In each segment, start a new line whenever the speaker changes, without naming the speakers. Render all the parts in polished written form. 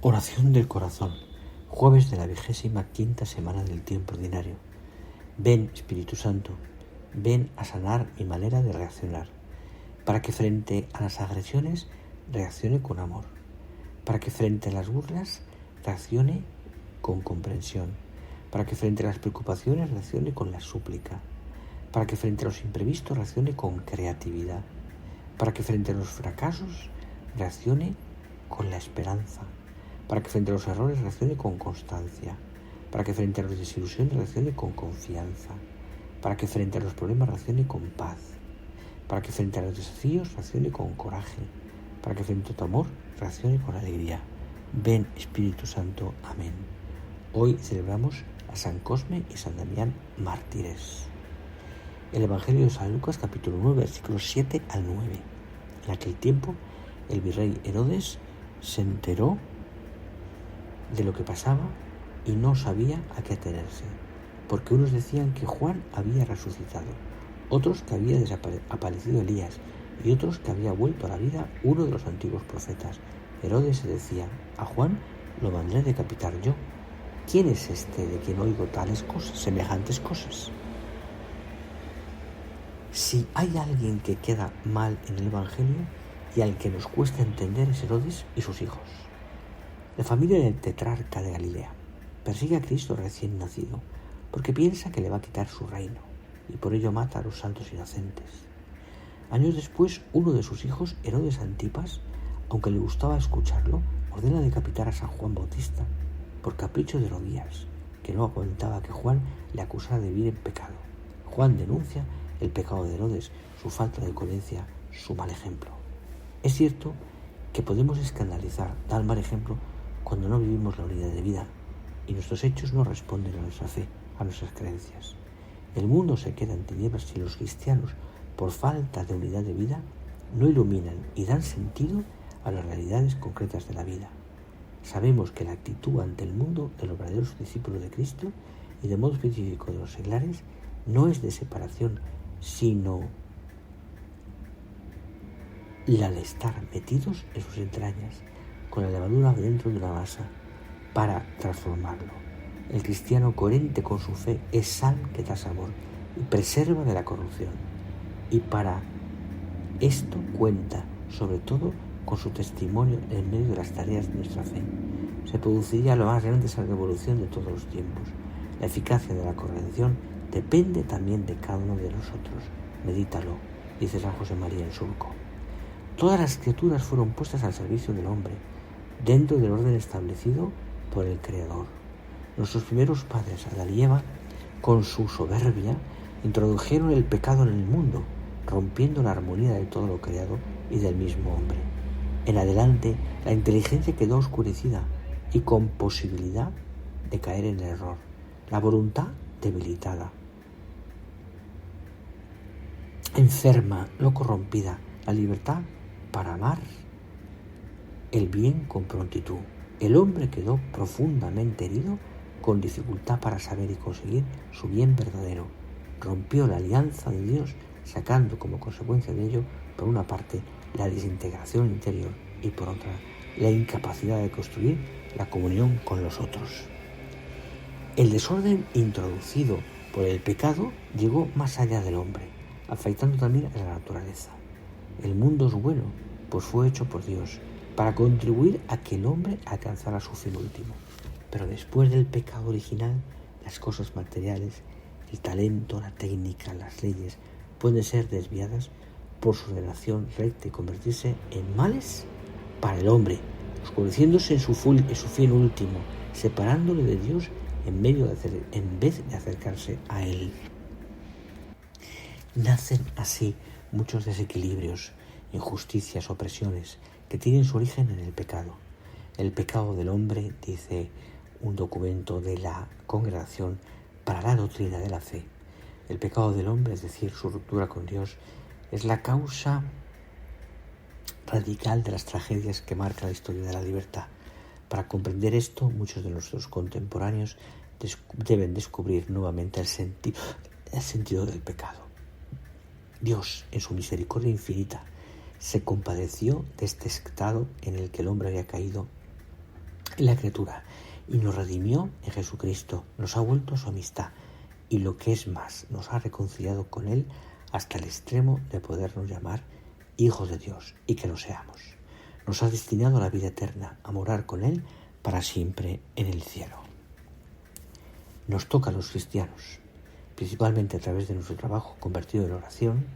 Oración del corazón, jueves de la 25ª semana del tiempo ordinario. Ven, Espíritu Santo, ven a sanar mi manera de reaccionar, para que frente a las agresiones reaccione con amor, para que frente a las burlas reaccione con comprensión, para que frente a las preocupaciones reaccione con la súplica, para que frente a los imprevistos reaccione con creatividad, para que frente a los fracasos reaccione con la esperanza, para que frente a los errores reaccione con constancia, para que frente a las desilusiones reaccione con confianza, para que frente a los problemas reaccione con paz, para que frente a los desafíos reaccione con coraje, para que frente a tu amor reaccione con alegría. Ven, Espíritu Santo. Amén. Hoy celebramos a San Cosme y San Damián, mártires. El Evangelio de San Lucas, capítulo 9, versículos 7 al 9. En aquel tiempo, el virrey Herodes se enteró de lo que pasaba y no sabía a qué atenerse, porque unos decían que Juan había resucitado, otros que había aparecido Elías y otros que había vuelto a la vida uno de los antiguos profetas. Herodes se decía: a Juan lo mandé decapitar yo. ¿Quién es este de quien oigo tales cosas, semejantes cosas? Si hay alguien que queda mal en el Evangelio y al que nos cuesta entender, es Herodes y sus hijos. La familia del tetrarca de Galilea persigue a Cristo recién nacido porque piensa que le va a quitar su reino y por ello mata a los santos inocentes. Años después, uno de sus hijos, Herodes Antipas, aunque le gustaba escucharlo, ordena decapitar a San Juan Bautista por capricho de Herodías, que no aguantaba que Juan le acusara de vivir en pecado. Juan denuncia el pecado de Herodes, su falta de coherencia, su mal ejemplo. Es cierto que podemos escandalizar, dar mal ejemplo, cuando no vivimos la unidad de vida y nuestros hechos no responden a nuestra fe, a nuestras creencias. El mundo se queda en tinieblas si los cristianos, por falta de unidad de vida, no iluminan y dan sentido a las realidades concretas de la vida. Sabemos que la actitud ante el mundo de los verdaderos discípulos de Cristo y de modo específico de los seglares no es de separación, sino la de estar metidos en sus entrañas, con la levadura dentro de una masa, para transformarlo. El cristiano coherente con su fe es sal que da sabor y preserva de la corrupción. Y para esto cuenta, sobre todo, con su testimonio en medio de las tareas de nuestra fe. Se produciría la más grande revolución de todos los tiempos. La eficacia de la corrección depende también de cada uno de nosotros. Medítalo, dice San José María en Surco. Todas las criaturas fueron puestas al servicio del hombre, dentro del orden establecido por el Creador. Nuestros primeros padres, Adán y Eva, con su soberbia, introdujeron el pecado en el mundo, rompiendo la armonía de todo lo creado y del mismo hombre. En adelante, la inteligencia quedó oscurecida y con posibilidad de caer en el error, la voluntad debilitada, enferma, no corrompida, la libertad para amar el bien con prontitud. El hombre quedó profundamente herido, con dificultad para saber y conseguir su bien verdadero. Rompió la alianza de Dios, sacando como consecuencia de ello, por una parte, la desintegración interior y por otra, la incapacidad de construir la comunión con los otros. El desorden introducido por el pecado llegó más allá del hombre, afectando también a la naturaleza. El mundo es bueno, pues fue hecho por Dios, para contribuir a que el hombre alcanzara su fin último. Pero después del pecado original, las cosas materiales, el talento, la técnica, las leyes, pueden ser desviadas por su relación recta y convertirse en males para el hombre, oscureciéndose en su fin último, separándole de Dios en vez de acercarse a Él. Nacen así muchos desequilibrios, injusticias, opresiones, que tienen su origen en el pecado. El pecado del hombre, dice un documento de la Congregación para la Doctrina de la Fe, el pecado del hombre, es decir, su ruptura con Dios, es la causa radical de las tragedias que marca la historia de la libertad. Para comprender esto, muchos de nuestros contemporáneos deben descubrir nuevamente el sentido del pecado. Dios, en su misericordia infinita, se compadeció de este estado en el que el hombre había caído en la criatura y nos redimió en Jesucristo, nos ha vuelto a su amistad y lo que es más, nos ha reconciliado con Él hasta el extremo de podernos llamar hijos de Dios y que lo seamos. Nos ha destinado a la vida eterna, a morar con Él para siempre en el cielo. Nos toca a los cristianos, principalmente a través de nuestro trabajo convertido en oración,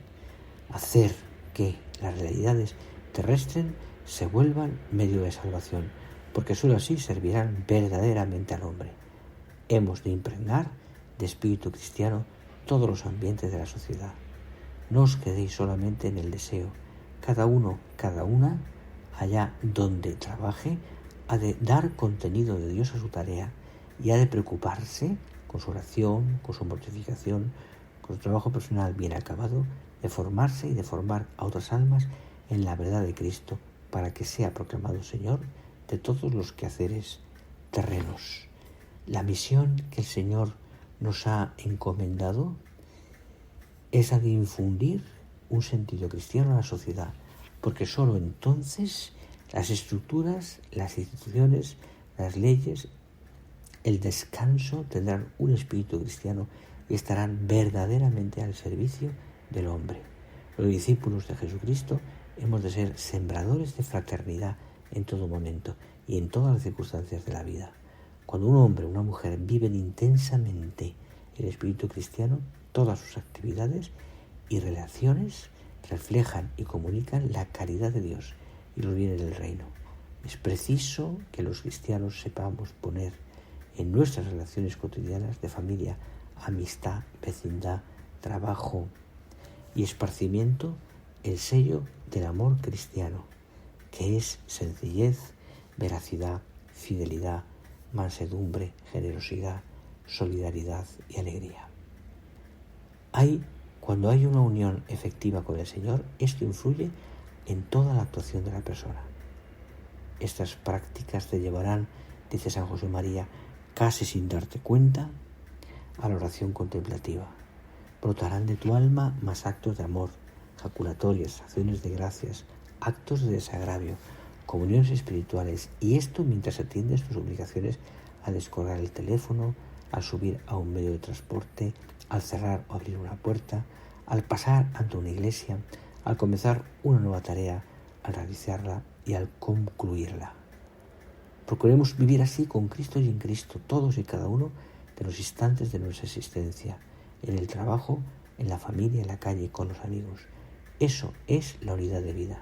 hacer que las realidades terrestres se vuelvan medio de salvación, porque sólo así servirán verdaderamente al hombre. Hemos de impregnar de espíritu cristiano todos los ambientes de la sociedad. No os quedéis solamente en el deseo. Cada uno, cada una, allá donde trabaje, ha de dar contenido de Dios a su tarea y ha de preocuparse con su oración, con su mortificación, con su trabajo personal bien acabado, de formarse y de formar a otras almas en la verdad de Cristo para que sea proclamado Señor de todos los quehaceres terrenos. La misión que el Señor nos ha encomendado es la de infundir un sentido cristiano a la sociedad, porque sólo entonces las estructuras, las instituciones, las leyes, el descanso tendrán un espíritu cristiano y estarán verdaderamente al servicio del hombre. Los discípulos de Jesucristo hemos de ser sembradores de fraternidad en todo momento y en todas las circunstancias de la vida. Cuando un hombre o una mujer viven intensamente el espíritu cristiano, todas sus actividades y relaciones reflejan y comunican la caridad de Dios y los bienes del reino. Es preciso que los cristianos sepamos poner en nuestras relaciones cotidianas de familia, amistad, vecindad, trabajo y esparcimiento el sello del amor cristiano, que es sencillez, veracidad, fidelidad, mansedumbre, generosidad, solidaridad y alegría. Cuando hay una unión efectiva con el Señor, esto influye en toda la actuación de la persona. Estas prácticas te llevarán, dice San José María, casi sin darte cuenta, a la oración contemplativa. Brotarán de tu alma más actos de amor, jaculatorias, acciones de gracias, actos de desagravio, comuniones espirituales, y esto mientras atiendes tus obligaciones al descolgar el teléfono, al subir a un medio de transporte, al cerrar o abrir una puerta, al pasar ante una iglesia, al comenzar una nueva tarea, al realizarla y al concluirla. Procuremos vivir así con Cristo y en Cristo todos y cada uno de los instantes de nuestra existencia, en el trabajo, en la familia, en la calle, con los amigos. Eso es la unidad de vida.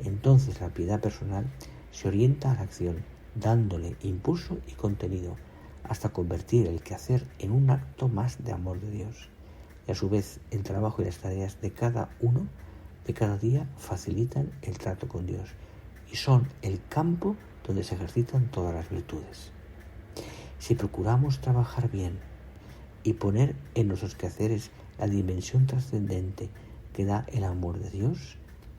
Entonces la piedad personal se orienta a la acción, dándole impulso y contenido, hasta convertir el quehacer en un acto más de amor de Dios. Y a su vez el trabajo y las tareas de cada uno, de cada día, facilitan el trato con Dios y son el campo donde se ejercitan todas las virtudes. Si procuramos trabajar bien y poner en nuestros quehaceres la dimensión trascendente que da el amor de Dios,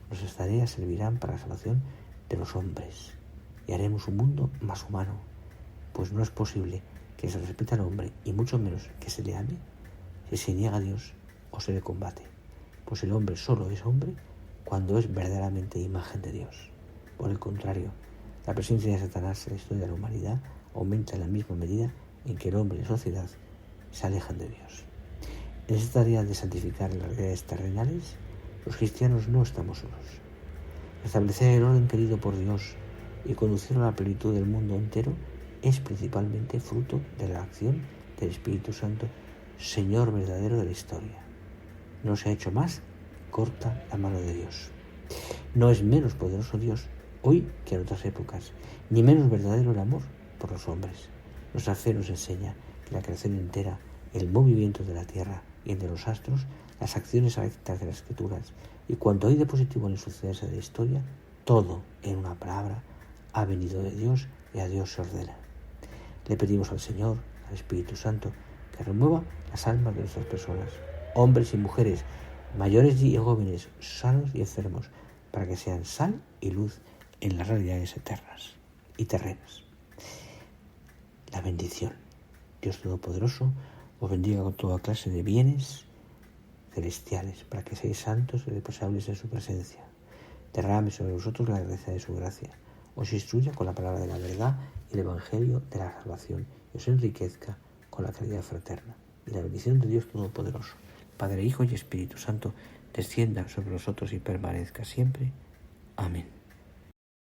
nuestras tareas servirán para la salvación de los hombres y haremos un mundo más humano, pues no es posible que se respete al hombre y mucho menos que se le ame si se niega a Dios o se le combate, pues el hombre solo es hombre cuando es verdaderamente imagen de Dios. Por el contrario, la presencia de Satanás en la historia de la humanidad aumenta en la misma medida en que el hombre y la sociedad se alejan de Dios. En esta tarea de santificar las realidades terrenales, los cristianos no estamos solos. Establecer el orden querido por Dios y conducirlo a la plenitud del mundo entero es principalmente fruto de la acción del Espíritu Santo, Señor verdadero de la historia. No se ha hecho más corta la mano de Dios. No es menos poderoso Dios hoy que en otras épocas, ni menos verdadero el amor por los hombres. Nuestra fe nos enseña que la creación entera, el movimiento de la tierra y el de los astros, las acciones rectas de las escrituras y cuanto hay de positivo en el sucederse de la historia, todo, en una palabra, ha venido de Dios y a Dios se ordena. Le pedimos al Señor, al Espíritu Santo, que remueva las almas de nuestras personas, hombres y mujeres, mayores y jóvenes, sanos y enfermos, para que sean sal y luz en las realidades eternas y terrenas. La bendición. Dios Todopoderoso os bendiga con toda clase de bienes celestiales, para que seáis santos y reposables en su presencia. Derrame sobre vosotros la gracia de su gracia, os instruya con la palabra de la verdad y el Evangelio de la salvación y os enriquezca con la caridad fraterna. Y la bendición de Dios Todopoderoso, Padre, Hijo y Espíritu Santo, descienda sobre vosotros y permanezca siempre. Amén.